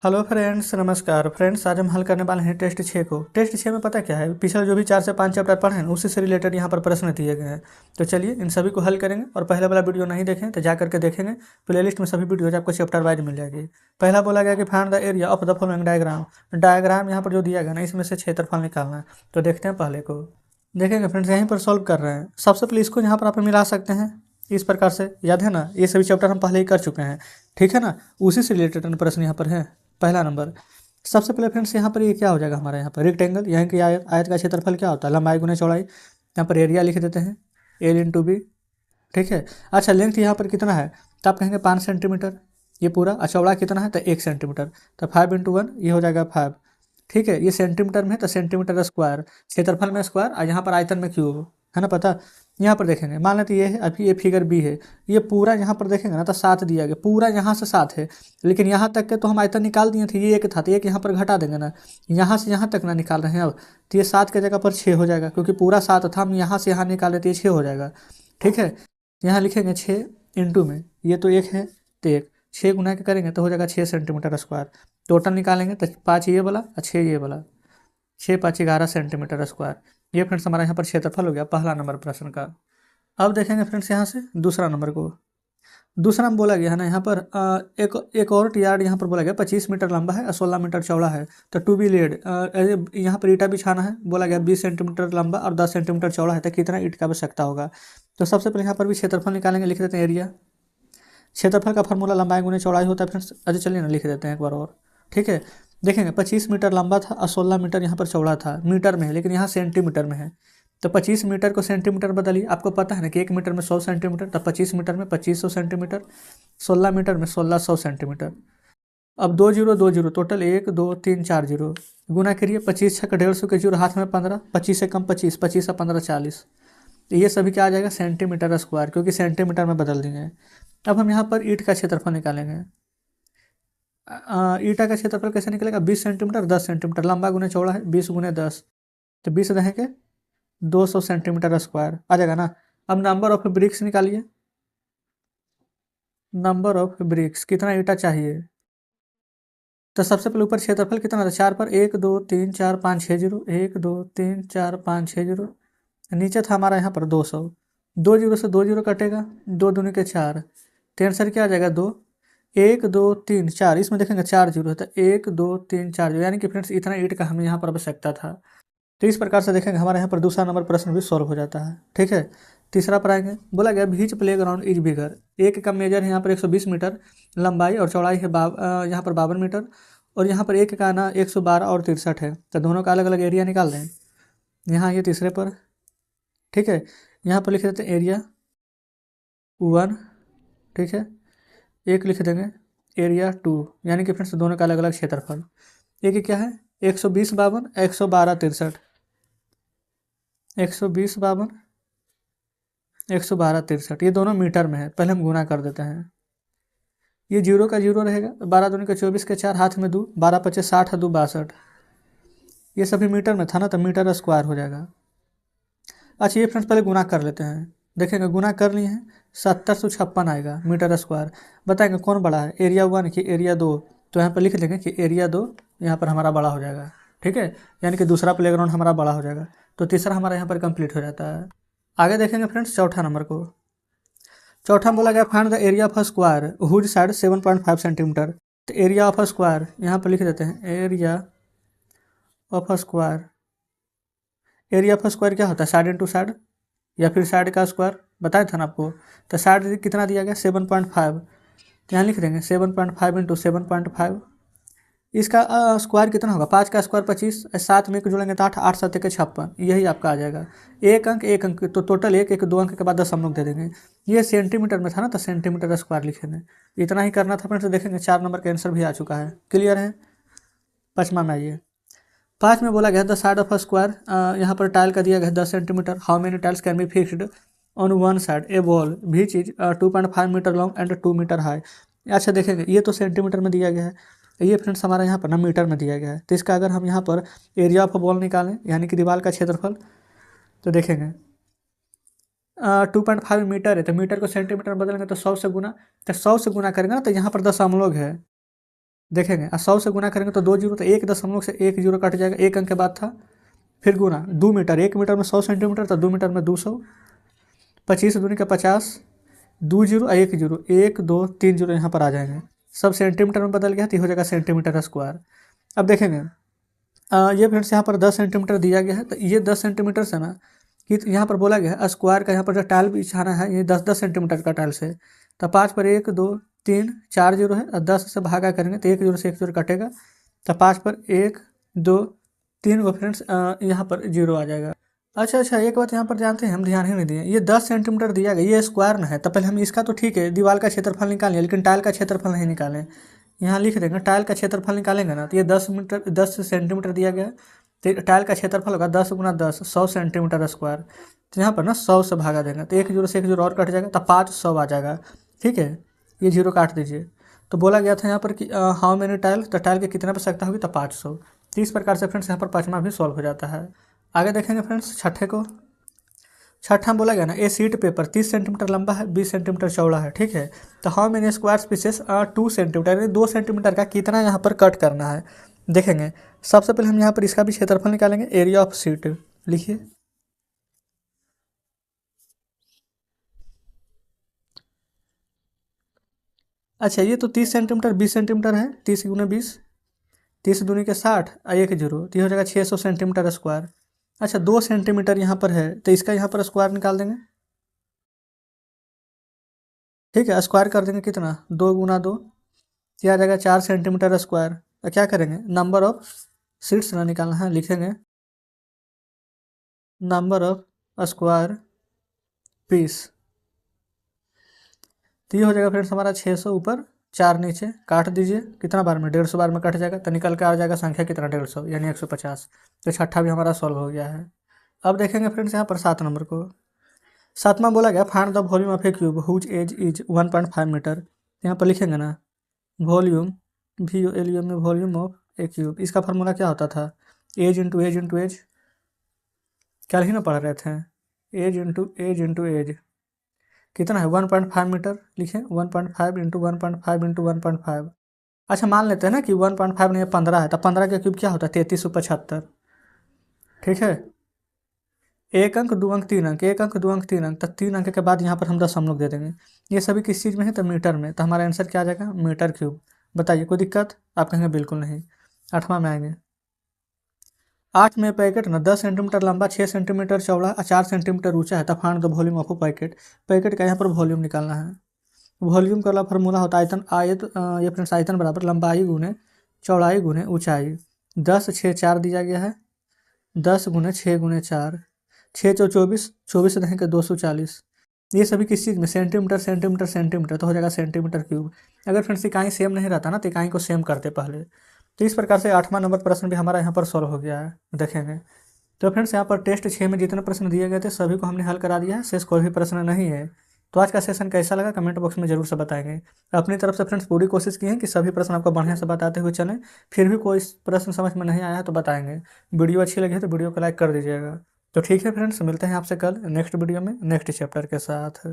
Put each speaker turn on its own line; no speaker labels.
Hello friends, नमस्कार friends. आज हम हल करने वाले हैं टेस्ट 6 को। टेस्ट 6 में पता क्या है, पिछले जो भी 4 से 5 चैप्टर पढ़े हैं उसी से रिलेटेड यहाँ पर प्रश्न दिए गए हैं। तो चलिए इन सभी को हल करेंगे। और पहले वाला वीडियो नहीं देखें तो जा करके देखेंगे, प्लेलिस्ट में सभी वीडियोज आपको चैप्टर वाइज मिल जाएगी। पहला बोला गया कि find the area of the following diagram. Diagram यहाँ पर जो दिया गया ना, इसमें से क्षेत्रफल निकालना है। तो देखते हैं पहले को। देखेंगे फ्रेंड्स, यहीं पर सॉल्व कर रहे हैं। सबसे पहले इसको यहाँ पर आप मिला सकते हैं इस प्रकार से। याद है ना, ये सभी चैप्टर हम पहले ही कर चुके हैं, ठीक है ना। उसी से रिलेटेड प्रश्न यहाँ पर है। पहला नंबर, सबसे पहले फ्रेंड्स यहाँ पर ये क्या हो जाएगा हमारा, यहाँ पर रेक्टेंगल, यहाँ की आयत, आयत का क्षेत्रफल क्या होता है, लंबाई गुना चौड़ाई। यहाँ पर एरिया लिख देते हैं एल इंटू बी, ठीक है। अच्छा, लेंथ यहाँ पर कितना है, तो आप कहेंगे 5 सेंटीमीटर ये पूरा। और चौड़ा कितना है, तो 1 सेंटीमीटर। तो 5 इंटू 1 ये हो जाएगा 5, ठीक है। ये सेंटीमीटर में है तो सेंटीमीटर स्क्वायर, क्षेत्रफल में स्क्वायर, और यहाँ पर आयतन में क्यूब, है ना पता। यहाँ पर देखेंगे, मान लेते ये है, अभी ये फिगर बी है, ये पूरा यहाँ पर देखेंगे ना तो 7 दिया गया, पूरा यहाँ से 7 है। लेकिन यहाँ तक के तो हम आयतन निकाल दिए थे, ये एक था तो एक यहाँ पर घटा देंगे ना, यहाँ से यहाँ तक ना निकाल रहे हैं अब। तो ये 7 के जगह पर 6 हो जाएगा, क्योंकि पूरा 7 था, हम यहाँ से यहाँ निकाले तो ये 6 हो जाएगा, ठीक है। यहाँ लिखेंगे 6 इंटू में, ये तो 1 है तो 1, 6 गुना के करेंगे तो हो जाएगा 6 सेंटीमीटर स्क्वायर। टोटल निकालेंगे तो 5 ये वाला और 6 ये वाला, 6 5 11 सेंटीमीटर स्क्वायर। ये फ्रेंड्स हमारा यहाँ पर क्षेत्रफल हो गया पहला नंबर प्रश्न का। अब देखेंगे फ्रेंड्स यहाँ से दूसरा नंबर को। दूसरा में बोला गया है ना, यहाँ पर एक और यार्ड यहाँ पर बोला गया 25 मीटर लंबा है और 16 मीटर चौड़ा है। तो टू बी लेड, यहाँ पर ईटा बिछाना है, बोला गया 20 सेंटीमीटर लंबा और 10 सेंटीमीटर चौड़ा है, तो कितना ईट का आवश्यकता होगा। तो सबसे पहले यहाँ पर भी क्षेत्रफल निकालेंगे, लिख देते हैं एरिया। क्षेत्रफल का फार्मूला लंबाई गुने चौड़ाई होता है फ्रेंड्स। अच्छा चलिए ना लिख देते हैं एक बार और, ठीक है। देखेंगे 25 मीटर लंबा था और 16 मीटर यहाँ पर चौड़ा था, मीटर में है, लेकिन यहाँ सेंटीमीटर में है। तो 25 मीटर को सेंटीमीटर बदलिए, आपको पता है ना कि 1 मीटर में 100 सेंटीमीटर, तो 25 मीटर में 2500 सेंटीमीटर, 16 मीटर में 1600 सेंटीमीटर। अब 2 जीरो 2 जीरो, टोटल 1 2 3 4 जीरो, गुना करिए 25 छक 150 के जीरो, हाथ में 15, 25 से कम 25, 25 से 15 40। तो ये सभी क्या आ जाएगा, सेंटीमीटर स्क्वायर, क्योंकि सेंटीमीटर में बदल देंगे। अब हम यहाँ पर ईंट का क्षेत्रफल निकालेंगे। ईंटा का क्षेत्रफल कैसे निकलेगा, 20 सेंटीमीटर 10 सेंटीमीटर, लंबा गुने चौड़ा है, 20 गुने 10, तो 20 रहेंगे 200 सेंटीमीटर स्क्वायर आ जाएगा ना। अब नंबर ऑफ ब्रिक्स निकालिए। नंबर ऑफ ब्रिक्स, कितना ईंटा चाहिए। तो सबसे पहले ऊपर क्षेत्रफल कितना था, 4 पर 1 2 3 4 5 6 जीरो, 1 2 3 4 5 6 जीरो। नीचे था हमारा यहाँ पर 200, 2 जीरो से 2 जीरो कटेगा, 2 दूनी के 4, 3 सर क्या आ जाएगा 2, 1 2 3 4, इसमें देखेंगे 4 जीरो है तो 1 2 3 4 जीरो, यानी कि फ्रेंड्स इतना ईंट का हमें यहाँ पर आवश्यकता था। तो इस प्रकार से देखेंगे हमारे यहाँ पर दूसरा नंबर प्रश्न भी सॉल्व हो जाता है, ठीक है। तीसरा पर आएंगे, बोला गया बीच प्ले ग्राउंड इज बिगर। एक का मेजर है यहाँ पर 120 मीटर लंबाई और चौड़ाई है यहाँ पर 52 मीटर, और यहाँ पर एक का ना 112 और 63 है। तो दोनों का अलग अलग एरिया निकाल दें। यहाँ ये तीसरे पर, ठीक है, यहाँ पर लिख देते हैं एरिया 1, ठीक है। एक लिख देंगे एरिया 2, यानी कि फ्रेंड्स दोनों का अलग अलग क्षेत्रफल। एक क्या है 120 52 112 63, 120 52 112 63, ये दोनों मीटर में है। पहले हम गुना कर देते हैं, ये जीरो का जीरो रहेगा, 12 दूनी के 24 के 4, हाथ में 2, 12 25 60 2 62, ये सभी मीटर में था ना, तो मीटर स्क्वायर हो जाएगा। अच्छा ये फ्रेंड्स पहले गुना कर लेते हैं, देखेंगे गुना कर लिए हैं 7056 आएगा मीटर स्क्वायर। बताएंगे कौन बड़ा है, एरिया 1 कि एरिया 2। तो यहाँ पर लिख देंगे कि एरिया 2 यहाँ पर हमारा बड़ा हो जाएगा, ठीक है, यानी कि दूसरा प्लेग्राउंड हमारा बड़ा हो जाएगा। तो तीसरा हमारा यहाँ पर कंप्लीट हो जाता है। आगे देखेंगे फ्रेंड्स चौथा नंबर को। चौथा में बोला गया find the area of a square whose side 7.5 centimetre. तो एरिया ऑफ अ स्क्वायर यहाँ पर लिख देते हैं area of a square. Area of square क्या होता है, साइड इंटू साइड, या फिर साइड का स्क्वायर, बताया था ना आपको। तो साइड कितना दिया गया 7.5, तो यहाँ लिख देंगे 7.5 इंटू 7.5। इसका स्क्वायर कितना होगा, 5 का स्क्वायर 25, 7 में एक जोड़ेंगे तो 8, 8 7 के 56, यही आपका आ जाएगा। एक अंक तो टोटल एक 2 अंक के बाद 10 हम लोग दे देंगे। ये सेंटीमीटर में था ना, तो सेंटीमीटर स्क्वायर लिखेंगे। इतना ही करना था फ्रेंड्स। देखेंगे 4 नंबर का आंसर भी आ चुका है, क्लियर है। पाँचवा में आइए, 5 में बोला गया the side of a square, यहाँ पर टाइल का दिया गया 10 centimetre. How many tiles can be fixed on one side a wall which is 2.5 metre long and 2 metre high. अच्छा देखेंगे, ये तो सेंटीमीटर में दिया गया है, ये फ्रेंड्स हमारा यहाँ पर ना मीटर में दिया गया है। तो इसका अगर हम यहाँ पर एरिया ऑफ वॉल निकालें, यानी कि दीवार का क्षेत्रफल, तो देखेंगे 2.5 मीटर है, तो मीटर को सेंटीमीटर में बदलेंगे तो 100 से गुना, तो 100 से गुना करेंगे ना, तो यहाँ पर दशमलव है, देखेंगे 100 से गुना करेंगे तो 2 जीरो, तो 1 दशमलव से 1 जीरो कट जाएगा, 1 अंक के बाद था। फिर गुना 2 मीटर, 1 मीटर में 100 सेंटीमीटर, तो 2 मीटर में 200, 25 दूनी का 50, 2 जीरो 1 जीरो, 1 2 3 जीरो यहाँ पर आ जाएंगे। सब सेंटीमीटर में बदल गया तो ये हो जाएगा सेंटीमीटर स्क्वायर। अब देखेंगे ये फ्रेंड्स यहाँ पर 10 सेंटीमीटर दिया गया है, तो ये 10 सेंटीमीटर से ना कि यहाँ पर बोला गया है स्क्वायर का यहाँ पर जो टाइल बिछाना है ये 10-10 सेंटीमीटर का टाइल से, तो 5 पर 1 2 3 4 जीरो है, और 10 से भागा करेंगे तो 1 जीरो से 1 जीरो कटेगा, तो 5 पर 1 2 3 को फ्रेंड्स यहाँ पर जीरो आ जाएगा। अच्छा, एक बात यहाँ पर जानते हैं, हम ध्यान ही नहीं दिए, ये 10 सेंटीमीटर दिया गया, ये स्क्वायर ना है, तो पहले हम इसका तो ठीक है दीवार का क्षेत्रफल निकालें, लेकिन टाइल का क्षेत्रफल नहीं निकालें। यहाँ लिख देंगे टाइल का क्षेत्रफल निकालेंगे ना, तो ये 10 सेंटीमीटर दिया गया, तो टाइल का क्षेत्रफल होगा 10 गुना 10 100 सेंटीमीटर स्क्वायर। तो यहाँ पर ना 100 से भागा देंगे तो 1 जीरो से 1 जीरो और कट जाएगा, तो 500 आ जाएगा। ठीक है, ये जीरो काट दीजिए। तो बोला गया था यहाँ पर कि हाउ मेनी टाइल, तो टाइल की कितना आवश्यकता होगी, तो 500। तो इस प्रकार से फ्रेंड्स यहाँ पर पाँचवा भी सॉल्व हो जाता है। आगे देखेंगे फ्रेंड्स छठे को। छठा में बोला गया ना ए सीट पेपर 30 सेंटीमीटर लंबा है, 20 सेंटीमीटर चौड़ा है। ठीक है, तो how many square pieces 2 centimetre, यानी 2 सेंटीमीटर का कितना यहाँ पर कट करना है। देखेंगे सबसे पहले हम यहाँ पर इसका भी क्षेत्रफल निकालेंगे, एरिया ऑफ सीट लिखिए। अच्छा, ये तो 30 सेंटीमीटर 20 सेंटीमीटर है, 30 गुना 20, 30 दूनी के 60 और 1 जीरो, तो ये हो जाएगा 600 सेंटीमीटर स्क्वायर। अच्छा, 2 सेंटीमीटर यहाँ पर है, तो इसका यहाँ पर स्क्वायर निकाल देंगे। ठीक है, स्क्वायर कर देंगे कितना, 2 गुना 2, ये आ जाएगा 4 सेंटीमीटर स्क्वायर। तो क्या करेंगे, नंबर ऑफ सीट्स ना निकालना है, लिखेंगे नंबर ऑफ स्क्वायर पीस। तो ये हो जाएगा फ्रेंड्स हमारा 600 ऊपर 4 नीचे, काट दीजिए कितना बार में, 150 बार में कट जाएगा, तो निकल के आ जाएगा संख्या कितना, 150 यानी 150। तो छठा भी हमारा सॉल्व हो गया है। अब देखेंगे फ्रेंड्स यहाँ पर 7 नंबर को। सातवां बोला गया find the volume of a cube whose edge is 1.5 metre. यहाँ पर लिखेंगे ना वॉल्यूम, VOLUM में वॉल्यूम ऑफ ए क्यूब, इसका फार्मूला क्या होता था, edge into edge into edge, कल ही ना पढ़ रहे थे, edge into edge into edge कितना है 1.5 मीटर, लिखें 1.5 इंटू 1.5 इंटू 1.5। अच्छा, मान लेते हैं ना कि 1.5 नहीं 15 है, तो 15 का क्यूब क्या होता है 3375। ठीक है, 1 अंक 2 अंक 3 अंक, 1 अंक 2 अंक 3 अंक, तक 3 अंक के बाद यहाँ पर हम दशमलव दे देंगे। ये सभी किस चीज़ में है, तो मीटर में, तो हमारा आंसर क्या आ जाएगा, मीटर क्यूब। बताइए कोई दिक्कत, आप कहेंगे बिल्कुल नहीं। 8वां में आएंगे, 8 में पैकेट ना 10 सेंटीमीटर लंबा, 6 सेंटीमीटर चौड़ा और 4 सेंटीमीटर ऊंचा है, तो find the volume of packet. Packet का यहाँ पर वॉल्यूम निकालना है। वॉल्यूम का फार्मूला होता है आयतन, ये फ्रेंड्स आयतन बराबर लंबाई गुने चौड़ाई गुने ऊंचाई। 10 6 4 दिया गया है, 10 गुने 6 गुने 4, 6 चौ 24, 24 रहेंगे 240। ये सभी किस चीज़ में, सेंटीमीटर सेंटीमीटर सेंटीमीटर, तो हो जाएगा सेंटीमीटर क्यूब। अगर फ्रेंड्स इकाई सेम नहीं रहता ना, तो इकाई को सेम करते पहले। तो इस प्रकार से 8वां नंबर प्रश्न भी हमारा यहाँ पर सॉल्व हो गया है, देखेंगे। तो फ्रेंड्स यहाँ पर टेस्ट 6 में जितने प्रश्न दिए गए थे सभी को हमने हल करा दिया है, शेष कोई भी प्रश्न नहीं है। तो आज का सेशन कैसा लगा कमेंट बॉक्स में जरूर से बताएंगे। अपनी तरफ से फ्रेंड्स पूरी कोशिश की है कि सभी प्रश्न आपको बढ़िया से बताते हुए चलें। फिर भी कोई प्रश्न समझ में नहीं आया तो बताएंगे। वीडियो अच्छी लगी है तो वीडियो को लाइक कर दीजिएगा। तो ठीक है फ्रेंड्स, मिलते हैं आपसे कल नेक्स्ट वीडियो में नेक्स्ट चैप्टर के साथ।